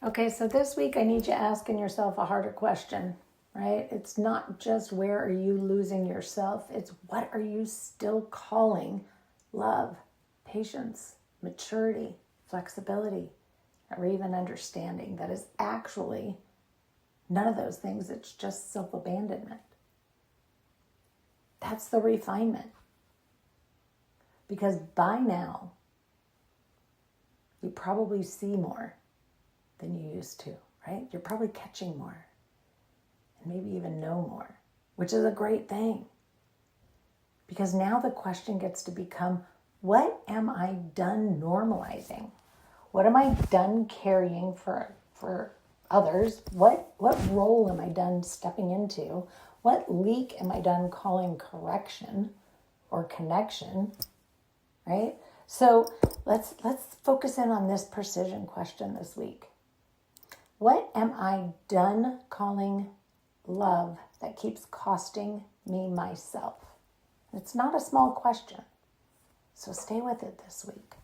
Okay, so this week I need you asking yourself a harder question, right? It's not just where are you losing yourself, it's what are you still calling love, patience, maturity, flexibility, or even understanding that is actually none of those things. It's just self-abandonment. That's the refinement. Because by now, you probably see more than you used to, right? You're probably catching more and maybe even know more, which is a great thing. Because now the question gets to become, what am I done normalizing? What am I done carrying for others? What role am I done stepping into? What leak am I done calling correction or connection, right? So let's focus in on this precision question this week. What am I done calling love that keeps costing me myself? It's not a small question. So stay with it this week.